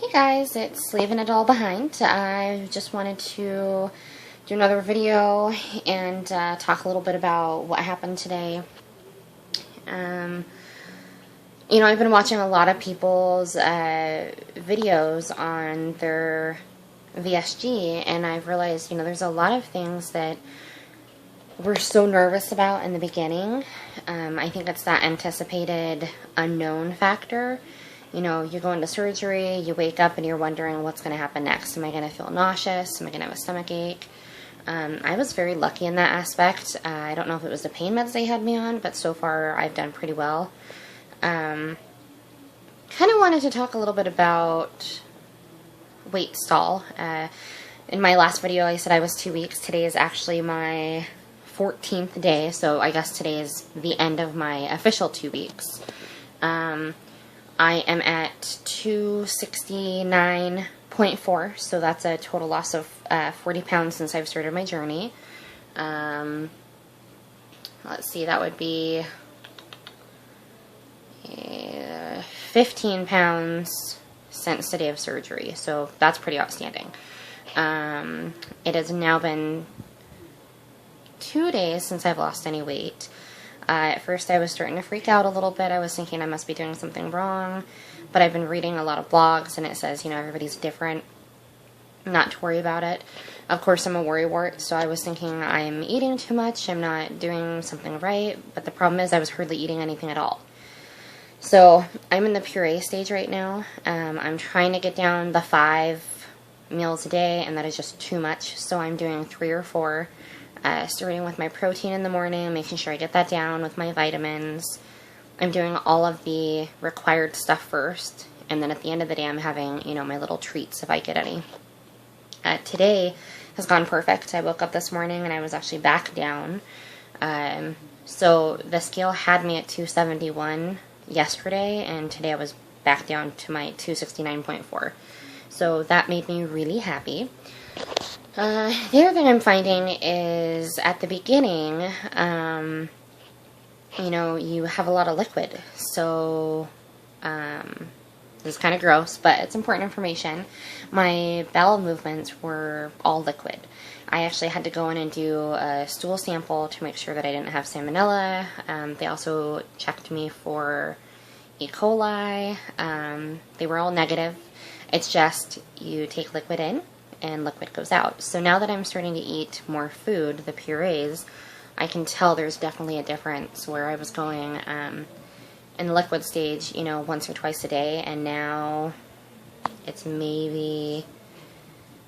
Hey guys, it's Leaving It All Behind. I just wanted to do another video and talk a little bit about what happened today. I've been watching a lot of people's videos on their VSG, and I've realized, there's a lot of things that we're so nervous about in the beginning. I think it's that anticipated unknown factor. You go into surgery, you wake up and you're wondering what's going to happen next. Am I going to feel nauseous? Am I going to have a stomach ache? I was very lucky in that aspect. I don't know if it was the pain meds they had me on, but so far I've done pretty well. Kind of wanted to talk a little bit about weight stall. In my last video I said I was 2 weeks. Today is actually my 14th day, so I guess today is the end of my official 2 weeks. I am at 269.4, so that's a total loss of 40 pounds since I've started my journey. Let's see, that would be 15 pounds since the day of surgery, so that's pretty outstanding. It has now been 2 days since I've lost any weight. At first I was starting to freak out a little bit. I was thinking I must be doing something wrong, but I've been reading a lot of blogs and it says, everybody's different, not to worry about it. Of course I'm a worrywart, so I was thinking I'm eating too much, I'm not doing something right, but the problem is I was hardly eating anything at all. So I'm in the puree stage right now. I'm trying to get down the 5 meals a day, and that is just too much, so I'm doing 3 or 4. Starting with my protein in the morning, making sure I get that down with my vitamins. I'm doing all of the required stuff first, and then at the end of the day I'm having, my little treats if I get any. Today has gone perfect. I woke up this morning and I was actually back down. So the scale had me at 271 yesterday, and today I was back down to my 269.4. So that made me really happy. The other thing I'm finding is at the beginning, you have a lot of liquid. So, this is kind of gross, but it's important information. My bowel movements were all liquid. I actually had to go in and do a stool sample to make sure that I didn't have salmonella. They also checked me for E. coli. They were all negative. It's just you take liquid in and liquid goes out. So now that I'm starting to eat more food, the purees, I can tell there's definitely a difference where I was going in the liquid stage, once or twice a day, and now it's maybe,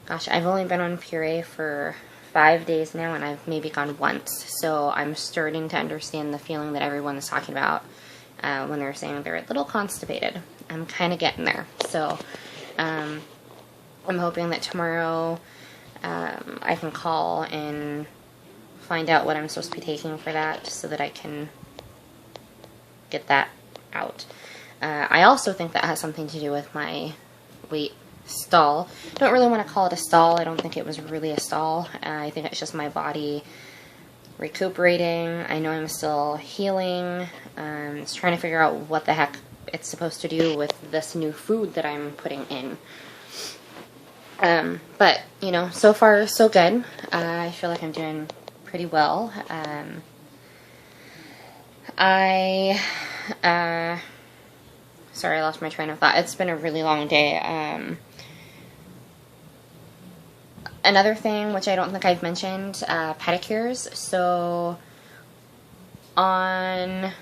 gosh, I've only been on puree for 5 days now, and I've maybe gone once. So I'm starting to understand the feeling that everyone is talking about when they're saying they're a little constipated. I'm kind of getting there. So, I'm hoping that tomorrow I can call and find out what I'm supposed to be taking for that so that I can get that out. I also think that has something to do with my weight stall. Don't really want to call it a stall. I don't think it was really a stall. I think it's just my body recuperating. I know I'm still healing. Just trying to figure out what the heck it's supposed to do with this new food that I'm putting in. But, so far so good. I feel like I'm doing pretty well. Sorry, I lost my train of thought. It's been a really long day. Another thing, which I don't think I've mentioned, pedicures. So, on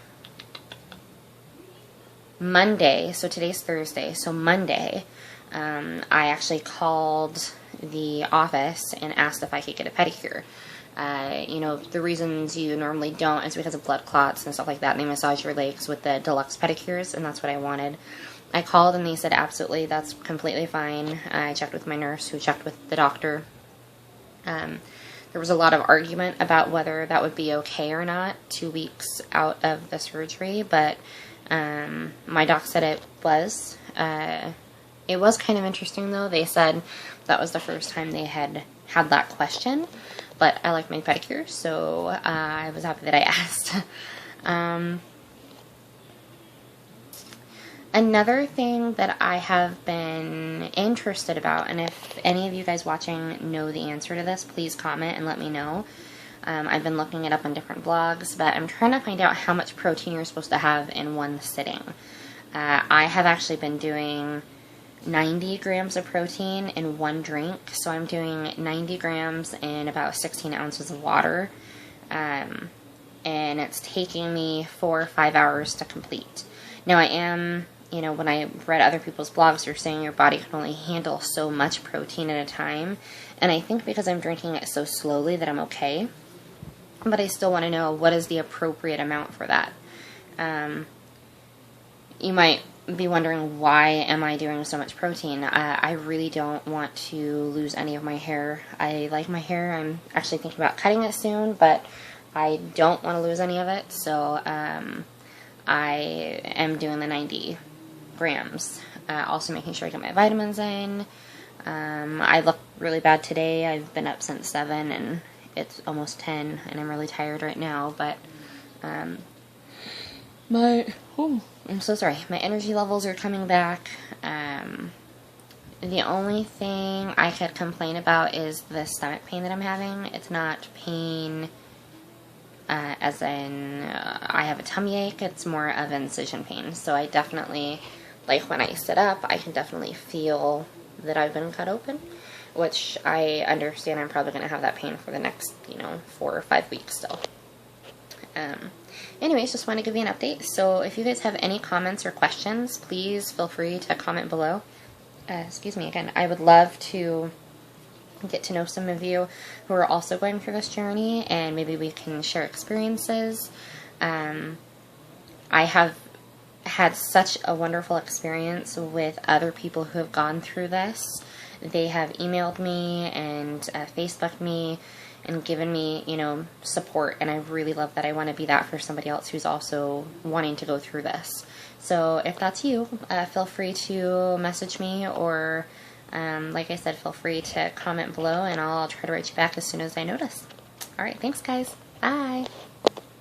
Monday, so today's Thursday, so Monday, I actually called the office and asked if I could get a pedicure. The reasons you normally don't is because of blood clots and stuff like that, and they massage your legs with the deluxe pedicures, and that's what I wanted. I called and they said absolutely, that's completely fine. I checked with my nurse, who checked with the doctor. There was a lot of argument about whether that would be okay or not 2 weeks out of the surgery, but my doc said it was. It was kind of interesting, though. They said that was the first time they had that question, but I like my pedicure, so I was happy that I asked. Another thing that I have been interested about, and if any of you guys watching know the answer to this, please comment and let me know. I've been looking it up on different blogs, but I'm trying to find out how much protein you're supposed to have in one sitting. I have actually been doing 90 grams of protein in one drink, so I'm doing 90 grams in about 16 ounces of water, and it's taking me 4 or 5 hours to complete. Now I am, you know, when I read other people's blogs, they're saying your body can only handle so much protein at a time, and I think because I'm drinking it so slowly that I'm okay, but I still want to know what is the appropriate amount for that. You might be wondering, why am I doing so much protein? I really don't want to lose any of my hair. I like my hair. I'm actually thinking about cutting it soon, but I don't want to lose any of it, so I am doing the 90 grams. Also making sure I get my vitamins in. I look really bad today. I've been up since 7 and it's almost 10 and I'm really tired right now, but I'm so sorry. My energy levels are coming back. The only thing I could complain about is the stomach pain that I'm having. It's not pain as in I have a tummy ache. It's more of incision pain. So I definitely, like when I sit up, I can definitely feel that I've been cut open, which I understand I'm probably going to have that pain for the next, 4 or 5 weeks still. Anyways, just want to give you an update. So if you guys have any comments or questions, please feel free to comment below. Excuse me again. I would love to get to know some of you who are also going through this journey, and maybe we can share experiences. I have had such a wonderful experience with other people who have gone through this. They have emailed me and Facebooked me and given me, support, and I really love that. I want to be that for somebody else who's also wanting to go through this. So if that's you, feel free to message me, or like I said, feel free to comment below, and I'll try to write you back as soon as I notice. Alright, thanks guys. Bye!